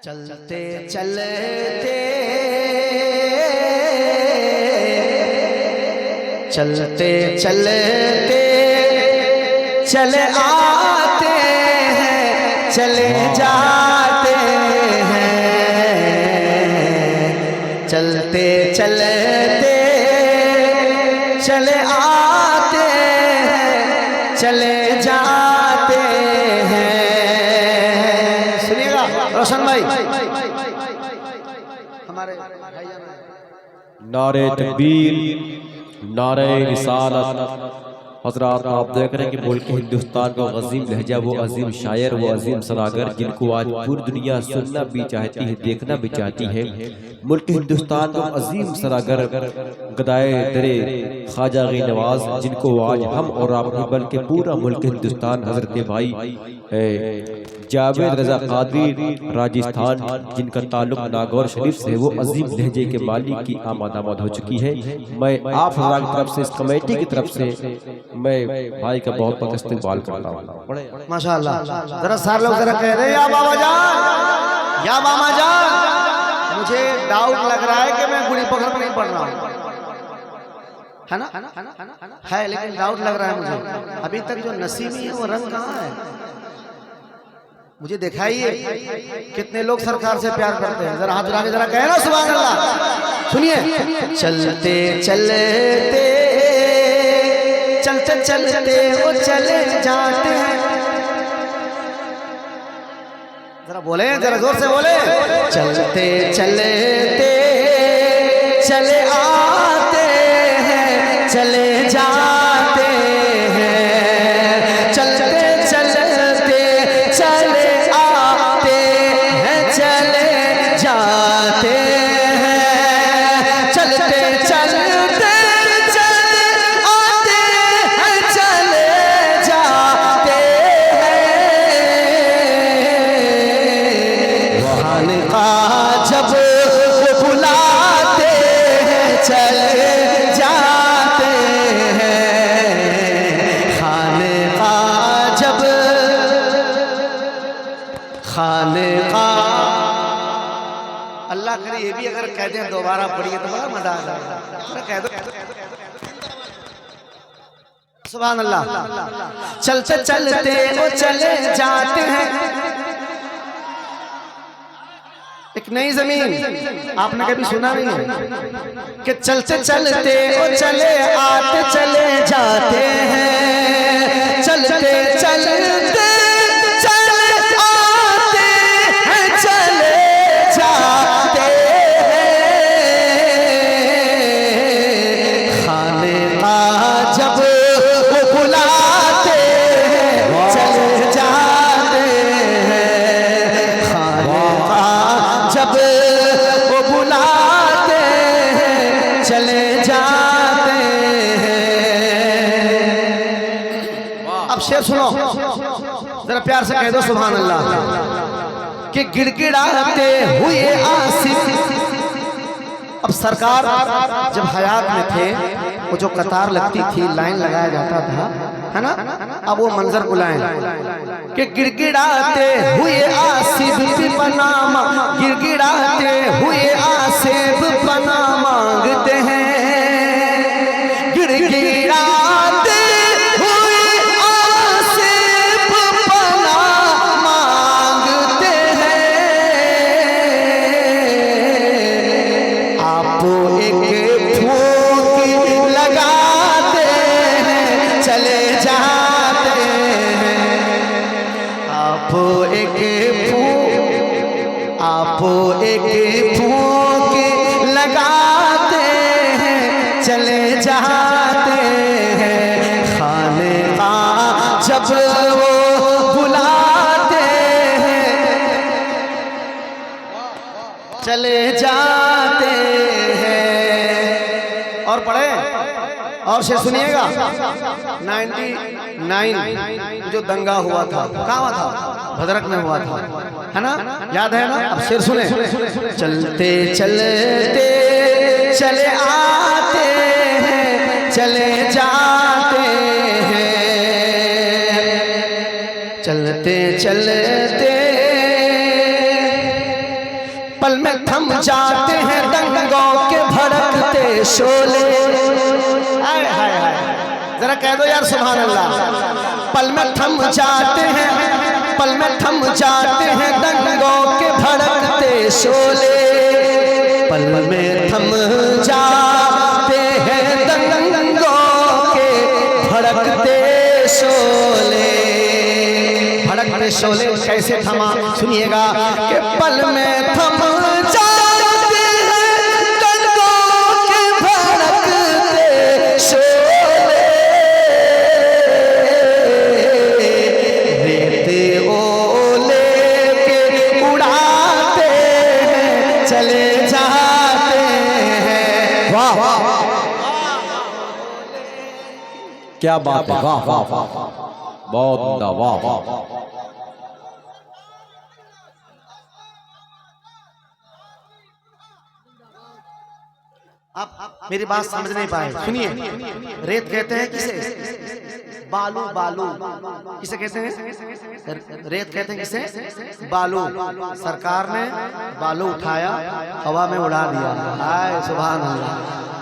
चलते चलते चलते चलते चले आते हैं, चले जाते हैं। चलते चलते चले आते हैं, चले जाते हैं। सुनिएगा रोशन भाई, हमारे नारे तकबीर, नारे रिसालत। हज़रात आप देख रहे हैं कि मुल्क हिंदुस्तान का अजीम लहजा, वो अजीम शायर, वो अजीम सनागर, जिनको आज पूरी दुनिया सुनना भी चाहती है, देखना भी चाहती है। मुल्क हिंदुस्तान का अजीम सनागर गदाए दरे ख्वाजा गई नवाज, जिनको आज हम और आप नहीं बल्कि पूरा मुल्क हिंदुस्तान हजरत भाई जावेद रजा कादरी राजस्थान, जिनका ताल्लुक नागौर शरीफ से, वो अजीम लहजे के मालिक की आमद हो चुकी है। मैं आप हज़रात की तरफ से, इस कमेटी की तरफ से मैं भाई का बहुत बहुत इस्तकबाल करता हूँ। माशाअल्लाह। जरा सारे लोग जरा कह रहे हैं या बाबा जान, या मामा जान। मुझे डाउट लग रहा है कि मैं गुड़ी पकड़ पर नहीं पढ़ रहा हूँ, है ना? है, लेकिन डाउट लग रहा है मुझे। अभी तक जो नसीबी है वो रंग कहाँ है? मुझे दिखाइए कितने लोग सरकार से प्यार करते हैं। जरा हाथ उठा के जरा कहे ना सुभान अल्लाह। सुनिए, चलते चलते चलते चलते वो चले जाते हैं। जरा बोले, जरा जोर से बोले। चलते चलते चले आते हैं, चले जाते हैं। चलते चलते चले आते हैं, चले जाते हैं। चलते चलते चले आते हैं, चले जाते हैं। वहाँ का जब बुलाते हैं, चले जाते हैं। खाने का जब खाने का, अल्लाह करे ये भी अगर कह दें दोबारा पढ़िए तो बड़ा मजा आ जाएगा। कह दो सुभान अल्लाह। चलते चलते वो चले जाते हैं। एक नई जमीन आपने कभी सुना नहीं है कि चलते चलते वो चले आते चले जाते हैं। चलते चलते चले आते हैं, चले जाते हैं। खाने का जब वो बुलाते हैं, चले जाते हैं। खाने का जब वो बुलाते हैं, चले जाते हैं। अब शेर सुनो, जरा प्यार से कह दो सुभान अल्लाह। कि गिड़गिड़ाते हुए आसिफ। अब सरकार जब हयात में थे, वो जो कतार लगती थी, लाइन लगाया जाता था, है ना? अब वो मंजर बुलाएं कि गिड़गिड़ाते हुए आसिफ पना, गिड़गिड़ाते हुए आसिफ पना मांगते हैं। गिड़गिड़ाते हुए आसिफ पना मांगते हैं। आप एक फूंक लगाते हैं, चले जाते हैं। आप एक फूंक लगाते हैं, चले जाते हैं। खाने का जब वो बुलाते हैं, चले जाते हैं। और पढ़े और शेर सुनिएगा। 99 जो दंगा हुआ था, कहाँ हुआ था? भद्रक में हुआ था, है ना? याद है ना? अब शेर सुने। चलते चलते चले आते हैं, चले जाते हैं। चलते चलते पल में थम जाते हैं दंगों के भड़कते शोले। हाय हाय हाय, जरा कह दो यार सुभान अल्लाह। पल में थम जाते हैं, पल में थम जाते हैं दंगों के भड़कते शोले। पल में थम जाते हैं दंगों के भड़कते शोले। भड़कते शोले कैसे थमा, सुनिएगा कि पल में थम जाते हैं दंगों के भड़कते शोले। रेते ओले के उड़ाते हैं, चले जाते हैं। वाह वाह, क्या बात है, वाह वाह वाह, बहुत उम्दा, वाह वाह। आप मेरी बात समझ नहीं पाए, सुनिए। रेत कहते हैं किसे? बालू। बालू किसे कहते हैं? रेत कहते हैं किसे? बालू। सरकार ने बालू उठाया, हवा में उड़ा दिया। हाय सुभान अल्लाह,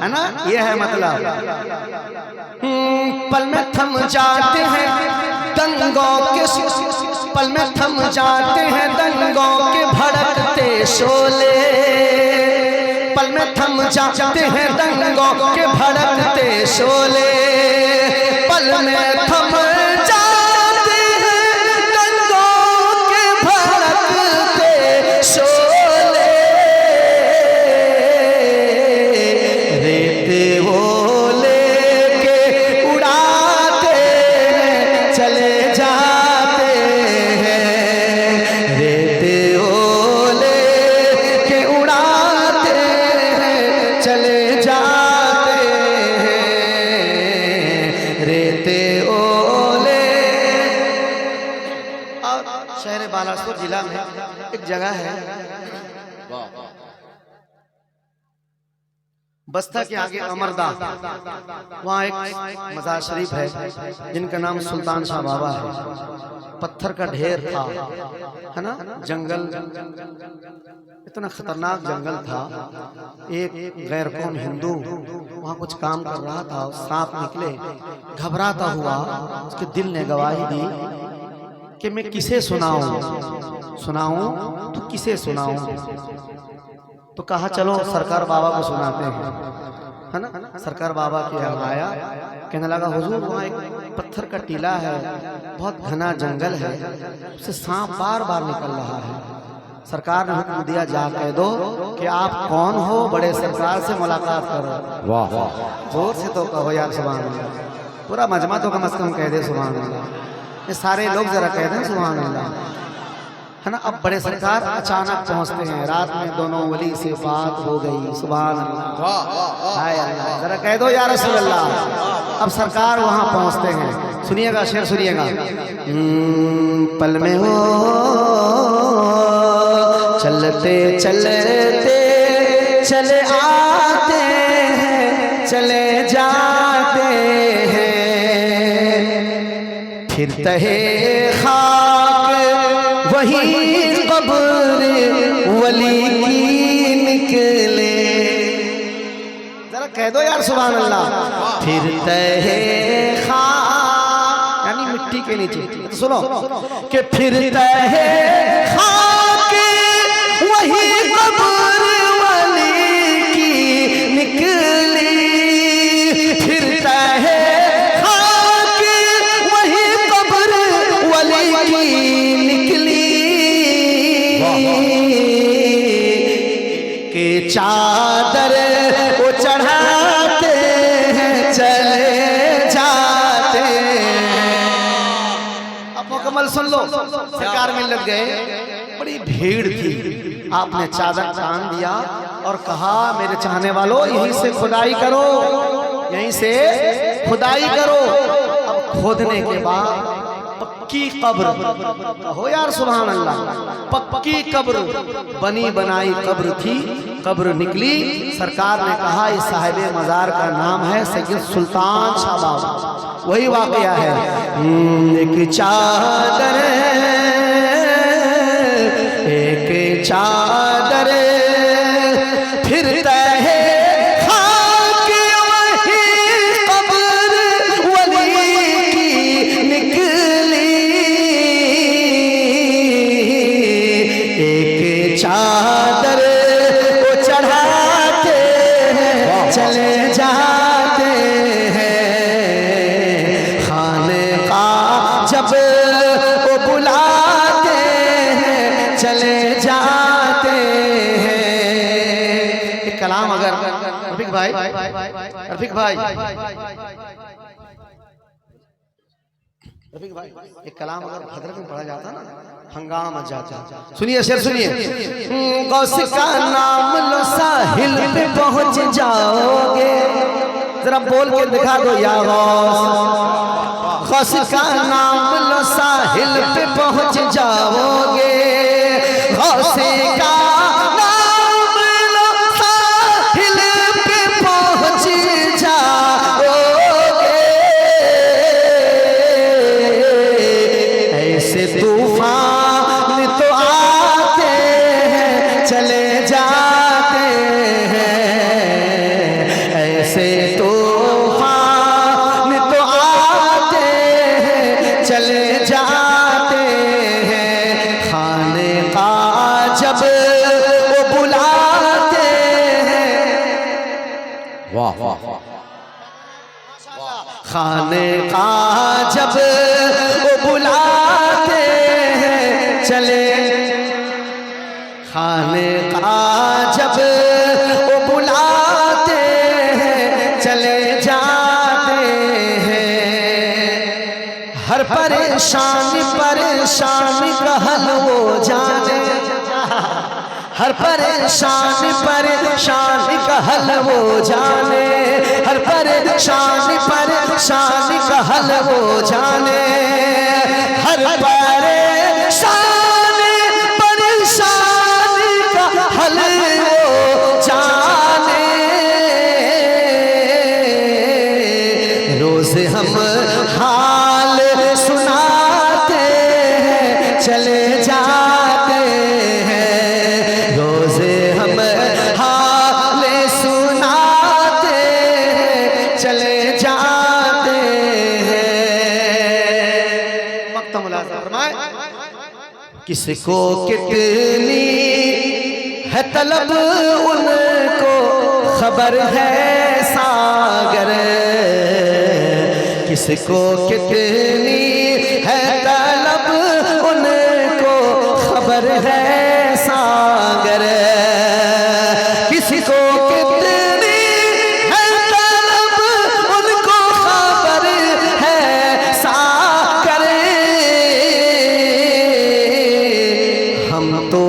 है ना? ये है मतलब। पल में थम जाते हैं दंगों के, पल में थम जाते हैं दंगों के भड़कते शोले। पल में थम जाते हैं दंगों के भड़कते शोले। पल में थम जाते हैं दंगों के भड़कते शोले। रेते ओले के उड़ाते हैं, चले जाते हैं। रेते ओले के उड़ाते हैं, चले जाते हैं। रेते ओले। और शहर बालासोर जिला में एक जगह है, बस्ता के आगे अमरदा, वहाँ एक मजार शरीफ है जिनका नाम सुल्तान शाह बाबा है। पत्थर का ढेर था, है ना? जंगल, इतना खतरनाक जंगल था। एक गैर कौन हिंदू वहाँ कुछ काम कर रहा था, सांप निकले। घबराता हुआ उसके दिल ने गवाही दी कि मैं किसे सुनाऊं, सुनाऊं तो किसे सुनाऊं? तो कहा चलो सरकार बाबा को सुनाते हैं, है ना? सरकार बाबा के यहाँ आया, कहने लगा हुजूर वहाँ एक पत्थर का टीला है, बहुत घना जंगल है, उससे सांप बार बार निकल रहा है। सरकार ने हुक्म दिया, जा कह दो कि आप कौन हो, बड़े सरकार से मुलाकात करो। वाह वाह, जोर से तो कहो यार सुभान अल्लाह। पूरा मजमा तो कम से कम कह दे सुभान अल्लाह। ये सारे लोग जरा कह दें सुभान अल्लाह, है ना? अब बड़े सरकार अचानक पहुंचते हैं, रात में दोनों वली से बात हो गई। सुभान अल्लाह, हाय अल्लाह, जरा कह दो या रसूल अल्लाह। अब सरकार वहां पहुंचते हैं, सुनिएगा शेर सुनिएगा। पल में हो चलते चलते चले आते हैं, चले जाते हैं। फिर तहे खाक वही कब्र वली की निकले। जरा कह दो यार सुभान अल्लाह। फिर तहे खाक यानी मिट्टी के नीचे, तो सुनो कि फिर तहे खाक वही कब्र वली की निकली। फिर तहे खाक वही कब्र वली की निकली। के चादर वो चढ़ाते हैं, चले जाते हैं। अब मुकम्मल सुन लो, सरकार में लग गए, बड़ी भीड़ थी। आपने चादर तान दिया और कहा मेरे चाहने वालों यहीं से खुदाई करो, यहीं से खुदाई करो। अब खोदने के बाद पक्की कब्र, कहो यार सुभान अल्लाह, पक्की कब्र, बनी बनाई कब्र थी, कब्र निकली। सरकार ने कहा इस साहिबे मजार का नाम है सैयद सुल्तान शाह बाबा। वही वाकया है। एक चादर, एक चादर चादर को चढ़ाते हैं चले जाते हैं। खाने का जब वो बुलाते हैं चले जाते हैं। एक कलाम अगर रफीक भाई एक कलाम अगर हजरत में पढ़ा जाता ना हंगामा मच जाता। सुनिए शेर सुनिए। गौस का नाम लो साहिल पे पहुंच जाओगे, जरा बोल के दिखा दो या गौस। गौस का नाम लो साहिल पे पहुंच जाओगे, गौस का नाम लो साहिल पे पहुंच जाओगे। ऐसे तूफान तो आते हैं चले जाते हैं, ऐसे तूफान तो आते हैं चले जाते हैं। खाने का जब वो बुलाते हैं, वाह वाह वाह, खाने का जब वो बुलाते हैं चले, खाने का जब वो बुलाते हैं चले जाते हैं। हर परेशानी परेशानी का हल वो जाने, हर परेशानी परेशानी का हल वो जाने, हर परेशानी परेशानी का हल वो जाने, हर परेशानी परेशानी का हल वो जाने। रोज हम हाल सुनाते हैं चले जाते हैं, रोज हम हाल सुनाते हैं चले जाते हैं। मक्ता मुलाज़ा फरमाए। किसको कितनी है तलब उनको खबर है सागर, किसको कितनी है तलब उनको खबर है सागर, किसको कितनी है तलब उनको खबर है सागर। हम तो